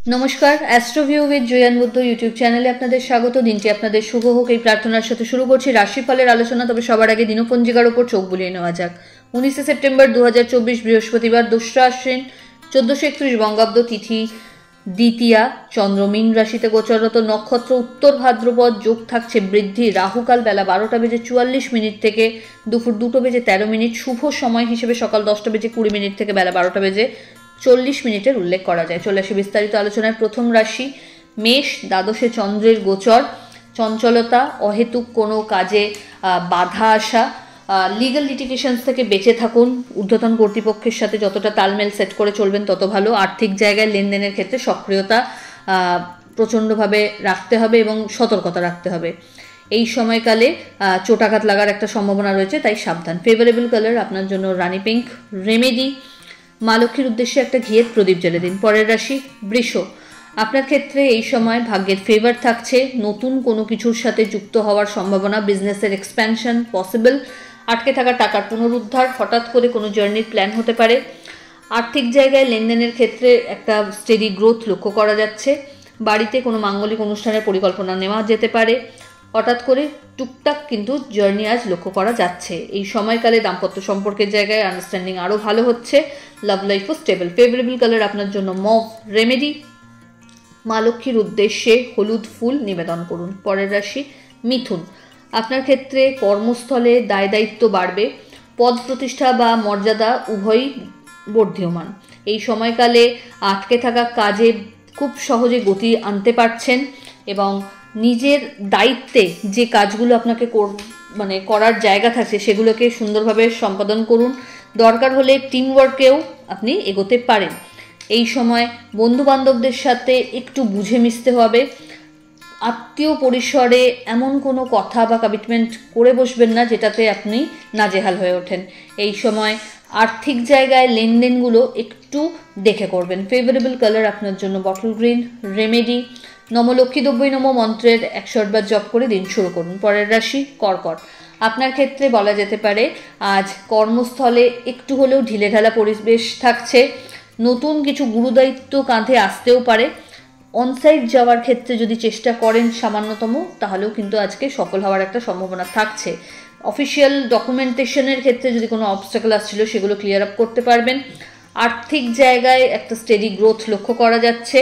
নমস্কার, অ্যাস্ট্রোভিউ with জয়ান Buddha YouTube চ্যানেলে আপনাদের স্বাগত। দিনটি আপনাদের শুভ হোক এই প্রার্থনার সাথে শুরু করছি রাশিফলের আলোচনা। তবে সবার আগে দিনপঞ্জিকার উপর চোখ বুলিয়ে নেওয়া যাক। 19 সেপ্টেম্বর 2024 বৃহস্পতিবার, 2রা আশ্বিন, 1431 বঙ্গাব্দ, তিথি দ্বিতীয়া, চন্দ্র মীন রাশিতে গোচররত, নক্ষত্র উত্তর ভাদ্রপদ, যোগ থাকছে বৃদ্ধি, রাহুকাল বেলা 12:44 থেকে দুপুর 2:13, শুভ সময় হিসেবে সকাল 10:20 থেকে বেলা 12:40 উল্লেখ করা যায়। চলে আসে বিস্তারিত আলোচনায়। প্রথম রাশি মেষ, দ্বাদশে চন্দ্রের গোচর, চঞ্চলতা, অহেতুক কোনো কাজে বাধা আসা, লিগাল লিটিগেশনস থেকে বেঁচে থাকুন। ঊর্ধ্বতন কর্তৃপক্ষের সাথে যতটা তালমেল সেট করে চলবেন তত ভালো। আর্থিক জায়গায় লেনদেনের ক্ষেত্রে সক্রিয়তা প্রচণ্ডভাবে রাখতে হবে এবং সতর্কতা রাখতে হবে। এই সময়কালে চোটাঘাত লাগার একটা সম্ভাবনা রয়েছে, তাই সাবধান। ফেভারেবল কালার আপনার জন্য রানি পিঙ্ক। রেমেডি, মা লক্ষ্মীর উদ্দেশ্যে একটা ঘিয়ের প্রদীপ জ্বেলে দিন। পরের রাশি বৃষ, আপনার ক্ষেত্রে এই সময় ভাগ্যের ফেভার থাকছে। নতুন কোনো কিছুর সাথে যুক্ত হওয়ার সম্ভাবনা, বিজনেসের এক্সপ্যানশন পসিবল, আটকে থাকা টাকার পুনরুদ্ধার, হঠাৎ করে কোনো জার্নির প্ল্যান হতে পারে। আর্থিক জায়গায় লেনদেনের ক্ষেত্রে একটা স্টেডি গ্রোথ লক্ষ্য করা যাচ্ছে। বাড়িতে কোনো মাঙ্গলিক অনুষ্ঠানের পরিকল্পনা নেওয়া যেতে পারে। হঠাৎ করে টুকটাক কিন্তু জার্নি আজ লক্ষ্য করা যাচ্ছে। এই সময়কালে দাম্পত্য সম্পর্কের জায়গায় আন্ডারস্ট্যান্ডিং আরও ভালো হচ্ছে। লাভ লাইফও স্টেবল। ফেভারেবল কালার আপনার জন্য মভ। রেমেডি, মা লক্ষ্মীর উদ্দেশ্যে হলুদ ফুল নিবেদন করুন। পরের রাশি মিথুন, আপনার ক্ষেত্রে কর্মস্থলে দায় দায়িত্ব বাড়বে। পদ প্রতিষ্ঠা বা মর্যাদা উভয়ই বর্ধীয়মান। এই সময়কালে আটকে থাকা কাজে খুব সহজে গতি আনতে পারছেন এবং নিজের দায়িত্বে যে কাজগুলো আপনাকে করার জায়গা থাকছে সেগুলোকে সুন্দরভাবে সম্পাদন করুন। দরকার হলে টিম ওয়ার্কেও আপনি এগোতে পারেন। এই সময় বন্ধু বান্ধবদের সাথে একটু বুঝে মিশতে হবে। আত্মীয় পরিসরে এমন কোনো কথা বা কমিটমেন্ট করে বসবেন না যেটাতে আপনি নাজেহাল হয়ে ওঠেন। এই সময় আর্থিক জায়গায় লেনদেনগুলো একটু দেখে করবেন। ফেভারেবল কালার আপনার জন্য বটল গ্রিন। রেমেডি, নমলক্ষ্মী দ্রব্যই নম মন্ত্রের 108 বার জপ করে দিন শুরু করুন। পরের রাশি কর্কট, আপনার ক্ষেত্রে বলা যেতে পারে আজ কর্মস্থলে একটু হলেও ঢিলেঢালা পরিবেশ থাকছে। নতুন কিছু গুরুদায়িত্ব কাঁধে আসতেও পারে। অনসাইট যাওয়ার ক্ষেত্রে যদি চেষ্টা করেন সামান্যতম, তাহলেও কিন্তু আজকে সফল হওয়ার একটা সম্ভাবনা থাকছে। অফিসিয়াল ডকুমেন্টেশনের ক্ষেত্রে যদি কোনো অবস্টাকল আসছিল সেগুলো ক্লিয়ার আপ করতে পারবেন। আর্থিক জায়গায় একটা স্টেডি গ্রোথ লক্ষ্য করা যাচ্ছে।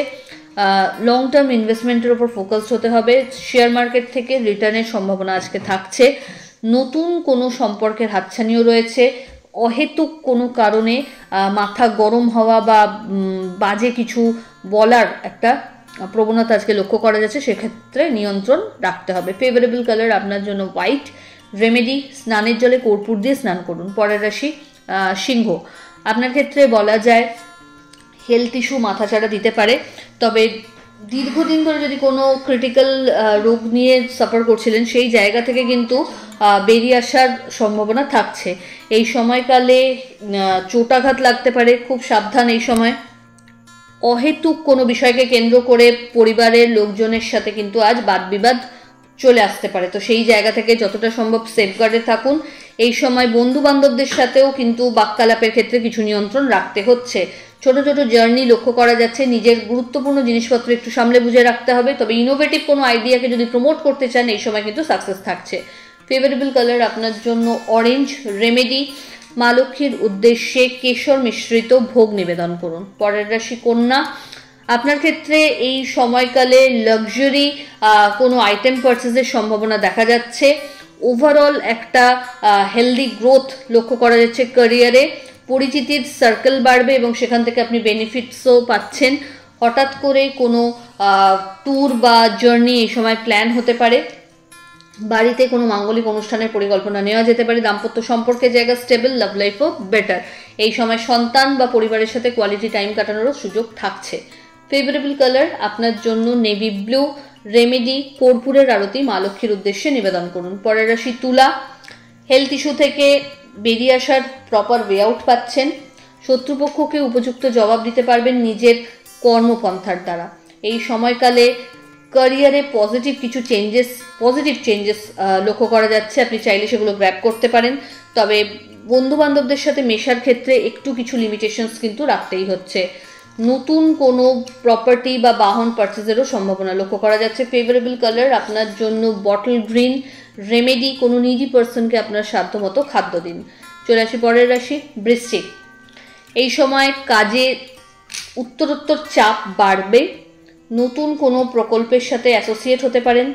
লং টার্ম ইনভেস্টমেন্টের ওপর ফোকাস হতে হবে। শেয়ার মার্কেট থেকে রিটার্নের সম্ভাবনা আজকে থাকছে। নতুন কোনো সম্পর্কের হাতছানিও রয়েছে। অহেতুক কোনো কারণে মাথা গরম হওয়া বা বাজে কিছু বলার একটা প্রবণতা আজকে লক্ষ্য করা যাচ্ছে, সেক্ষেত্রে নিয়ন্ত্রণ রাখতে হবে। ফেভারেবল কালার আপনার জন্য হোয়াইট। রেমেডি, স্নানের জলে কর্পূর দিয়ে স্নান করুন। পরের রাশি সিংহ, আপনার ক্ষেত্রে বলা যায় হেলথ ইস্যু মাথাচাড়া দিতে পারে। তবে দীর্ঘদিন ধরে যদি কোনো ক্রিটিক্যাল রোগ নিয়ে সাফার করছিলেন সেই জায়গা থেকে কিন্তু বেরিয়ে আসার সম্ভাবনা থাকছে। এই সময়কালে চোটাঘাত লাগতে পারে, খুব সাবধান। এই সময় অহেতুক কোনো বিষয়কে কেন্দ্র করে পরিবারের লোকজনের সাথে কিন্তু আজ বাদ বিবাদ চলে আসতে পারে, তো সেই জায়গা থেকে যতটা সম্ভব সেফগার্ডে থাকুন। এই সময় বন্ধু বান্ধবদের সাথেও কিন্তু বাক্যালাপের ক্ষেত্রে কিছু নিয়ন্ত্রণ রাখতে হচ্ছে। ছোট ছোট জার্নি লক্ষ্য করা যাচ্ছে। নিজের গুরুত্বপূর্ণ জিনিসপত্র একটু সামলে বুঝে রাখতে হবে। তবে ইনোভেটিভ কোনো আইডিয়াকে যদি প্রমোট করতে চান এই সময় কিন্তু সাকসেস থাকছে। ফেভারেবল কালার আপনার জন্য অরেঞ্জ। রেমেডি, মা লক্ষ্মীর উদ্দেশ্যে কেশর মিশ্রিত ভোগ নিবেদন করুন। পরের রাশি কন্যা, আপনার ক্ষেত্রে এই সময়কালে লাক্সারি কোনো আইটেম পারচেজের সম্ভাবনা দেখা যাচ্ছে। ওভারঅল একটা হেলদি গ্রোথ লক্ষ্য করা যাচ্ছে ক্যারিয়ারে। পরিচিতির সার্কেল বাড়বে এবং সেখান থেকে আপনি বেনিফিটসও পাচ্ছেন। হঠাৎ করে কোনো ট্যুর বা জার্নি এই সময় প্ল্যান হতে পারে। বাড়িতে কোনো মাঙ্গলিক অনুষ্ঠানের পরিকল্পনা নেওয়া যেতে পারে। দাম্পত্য সম্পর্কের জায়গা স্টেবল। লাভ লাইফও বেটার। এই সময় সন্তান বা পরিবারের সাথে কোয়ালিটি টাইম কাটানোরও সুযোগ থাকছে। ফেভারেবল কালার আপনার জন্য নেভি ব্লু। রেমেডি, কর্পূরের আরতি মা লক্ষ্মীর উদ্দেশ্যে নিবেদন করুন। পরের রাশি তুলা, হেলথ ইস্যু থেকে বেরিয়ে আসার প্রপার ওয়ে আউট পাচ্ছেন। শত্রুপক্ষকে উপযুক্ত জবাব দিতে পারবেন নিজের কর্মপন্থার দ্বারা। এই সময়কালে ক্যারিয়ারে পজিটিভ চেঞ্জেস লক্ষ্য করা যাচ্ছে। আপনি চাইলে সেগুলো গ্র্যাব করতে পারেন। তবে বন্ধু বান্ধবদের সাথে মেশার ক্ষেত্রে একটু কিছু লিমিটেশনস কিন্তু রাখতেই হচ্ছে। নতুন কোনো প্রপার্টি বা বাহন পারচেজেরও সম্ভাবনা লক্ষ্য করা যাচ্ছে। ফেভারেবল কালার আপনার জন্য বটল গ্রিন। রেমেডি, কোনো নিডি পার্সনকে আপনার সাধ্যমতো খাদ্য দিন। চলে আসি পরের রাশি বৃশ্চিক। এই সময় কাজে উত্তরোত্তর চাপ বাড়বে। নতুন কোনো প্রকল্পের সাথে অ্যাসোসিয়েট হতে পারেন।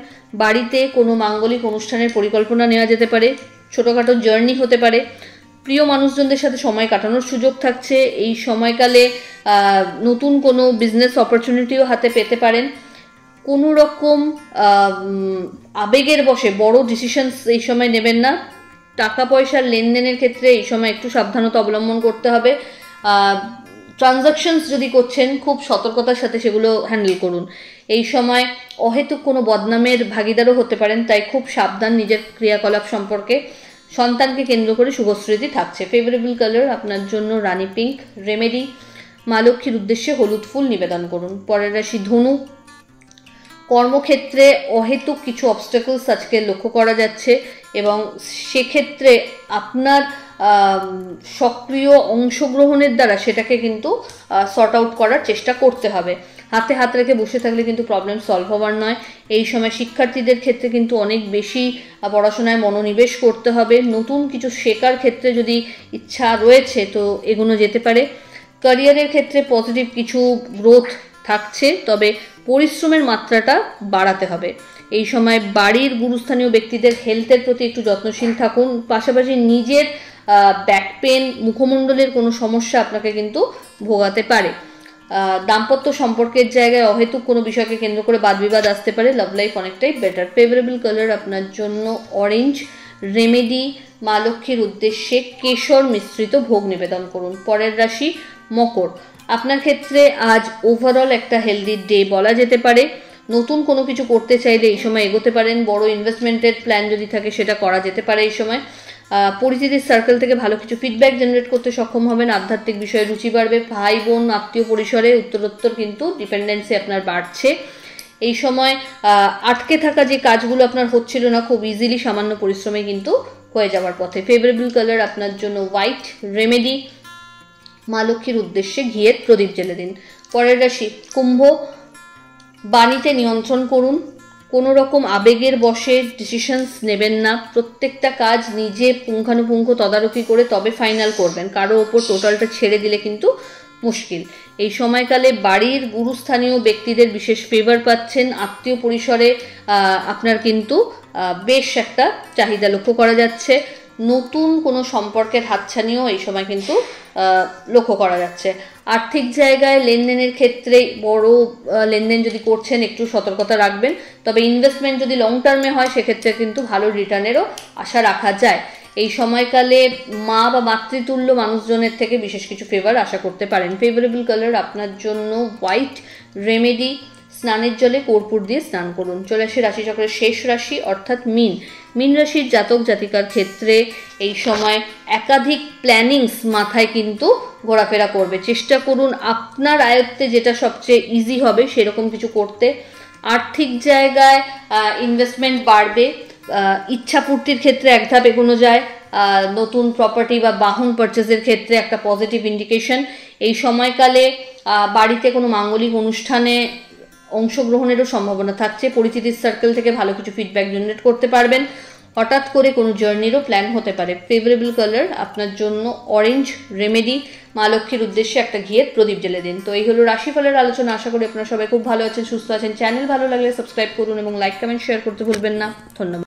বাড়িতে কোনো মাঙ্গলিক অনুষ্ঠানের পরিকল্পনা নেওয়া যেতে পারে। ছোটোখাটো জার্নি হতে পারে। প্রিয় মানুষজনদের সাথে সময় কাটানোর সুযোগ থাকছে। এই সময়কালে নতুন কোনো বিজনেস অপরচুনিটিও হাতে পেতে পারেন। কোনো রকম আবেগের বশে বড় ডিসিশনস এই সময় নেবেন না। টাকা পয়সার লেনদেনের ক্ষেত্রে এই সময় একটু সাবধানতা অবলম্বন করতে হবে। ট্রানজাকশনস যদি করছেন খুব সতর্কতার সাথে সেগুলো হ্যান্ডেল করুন। এই সময় অহেতুক কোনো বদনামের ভাগিদারও হতে পারেন, তাই খুব সাবধান নিজের ক্রিয়াকলাপ সম্পর্কে। সন্তানকে কেন্দ্র করে শুভস্মৃতি থাকছে। ফেভারেবল কালার আপনার জন্য রানী পিঙ্ক। রেমেডি, মা লক্ষ্মীর উদ্দেশ্যে হলুদ ফুল নিবেদন করুন। পরের রাশি ধনু। কর্মক্ষেত্রে অহেতুক কিছু অবস্টাকলস আজকে লক্ষ্য করা যাচ্ছে এবং সেক্ষেত্রে আপনার সক্রিয় অংশগ্রহণের দ্বারা সেটাকে কিন্তু সর্ট আউট করার চেষ্টা করতে হবে। হাতে হাত রেখে বসে থাকলে কিন্তু প্রবলেম সলভ হওয়ার নয়। এই সময় শিক্ষার্থীদের ক্ষেত্রে কিন্তু অনেক বেশি পড়াশোনায় মনোনিবেশ করতে হবে। নতুন কিছু শেখার ক্ষেত্রে যদি ইচ্ছা রয়েছে তো এগোনো যেতে পারে। ক্যারিয়ারের ক্ষেত্রে পজিটিভ কিছু গ্রোথ থাকছে, তবে পরিশ্রমের মাত্রাটা বাড়াতে হবে। এই সময় বাড়ির গুরুস্থানীয় ব্যক্তিদের হেলথের প্রতি একটু যত্নশীল থাকুন। পাশাপাশি নিজের ব্যাক পেন, মুখমণ্ডলের কোনো সমস্যা আপনাকে কিন্তু ভোগাতে পারে। দাম্পত্য সম্পর্কের জায়গায় অহেতুক কোনো বিষয়কে কেন্দ্র করে বাদবিবাদ আসতে পারে। লাভ লাইফ অনেকটাই বেটার। ফেভারেবল কালার আপনার জন্য অরেঞ্জ। রেমেডি, মা লক্ষ্মীর উদ্দেশ্যে কেশর মিশ্রিত ভোগ নিবেদন করুন। পরের রাশি মকর। আপনার ক্ষেত্রে আজ ওভারঅল একটা হেলদি ডে বলা যেতে পারে। নতুন কোনো কিছু করতে চাইলে এই সময় এগোতে পারেন। বড় ইনভেস্টমেন্টের প্ল্যান যদি থাকে সেটা করা যেতে পারে এই সময়। পরিচিতির সার্কেল থেকে ভালো কিছু ফিডব্যাক জেনারেট করতে সক্ষম হবেন। আধ্যাত্মিক বিষয়ে রুচি বাড়বে। ভাই বোন আত্মীয় পরিসরে উত্তরোত্তর কিন্তু ডিপেন্ডেন্সি আপনার বাড়ছে। এই সময় আটকে থাকা যে কাজগুলো আপনার হচ্ছিল না খুব ইজিলি সামান্য পরিশ্রমে কিন্তু হয়ে যাওয়ার পথে। ফেভারেবল কালার আপনার জন্য হোয়াইট। রেমেডি, মা লক্ষ্মীর উদ্দেশ্যে ঘিয়ের প্রদীপ জ্বেলে দিন। পরের রাশি কুম্ভ। বাণীতে নিয়ন্ত্রণ করুন। কোনো রকম আবেগের বশে ডিসিশনস নেবেন না। প্রত্যেকটা কাজ নিজে পুঙ্খানুপুঙ্খ তদারকি করে তবে ফাইনাল করবেন। কারো ওপর টোটালটা ছেড়ে দিলে কিন্তু মুশকিল। এই সময়কালে বাড়ির গুরুস্থানীয় ব্যক্তিদের বিশেষ ফেভার পাচ্ছেন। আত্মীয় পরিসরে আপনার কিন্তু বেশ একটা চাহিদা লক্ষ্য করা যাচ্ছে। নতুন কোনো সম্পর্কের হাতছানিও এই সময় কিন্তু লক্ষ্য করা যাচ্ছে। আর্থিক জায়গায় লেনদেনের ক্ষেত্রে বড় লেনদেন যদি করছেন একটু সতর্কতা রাখবেন। তবে ইনভেস্টমেন্ট যদি লং টার্মে হয় সেক্ষেত্রে কিন্তু ভালো রিটার্নেরও আশা রাখা যায়। এই সময়কালে মা বা মাতৃতুল্য মানুষজনের থেকে বিশেষ কিছু ফেভার আশা করতে পারেন। ফেভারেবল কালার আপনার জন্য হোয়াইট। রেমেডি, স্নানের জলে কর্পূর দিয়ে স্নান করুন। চলে আসে রাশিচক্রের শেষ রাশি অর্থাৎ মীন। মীন রাশির জাতক জাতিকার ক্ষেত্রে এই সময় একাধিক প্ল্যানিংস মাথায় কিন্তু ঘোরাফেরা করবে। চেষ্টা করুন আপনার আয়ত্তে যেটা সবচেয়ে ইজি হবে সেরকম কিছু করতে। আর্থিক জায়গায় ইনভেস্টমেন্ট বাড়বে। ইচ্ছাপূর্তির ক্ষেত্রে এক ধাপ এগোনো যায়। নতুন প্রপার্টি বা বাহন পারচেজের ক্ষেত্রে একটা পজিটিভ ইন্ডিকেশন। এই সময়কালে বাড়িতে কোনো মাঙ্গলিক অনুষ্ঠানে অংশগ্রহণেরও সম্ভাবনা থাকছে। পরিচিতির সার্কেল থেকে ভালো কিছু ফিডব্যাক জেনারেট করতে পারবেন। হঠাৎ করে কোনো জার্নিরও প্ল্যান হতে পারে। ফেভারেবল কালার আপনার জন্য অরেঞ্জ। রেমেডি, মা লক্ষ্মীর উদ্দেশ্যে একটা ঘিয়ের প্রদীপ জ্বেলে দিন। তো এই হলো রাশিফলের আলোচনা। আশা করি আপনারা সবাই খুব ভালো আছেন, সুস্থ আছেন। চ্যানেল ভালো লাগলে সাবস্ক্রাইব করুন এবং লাইক কমেন্ট শেয়ার করতে ভুলবেন না। ধন্যবাদ।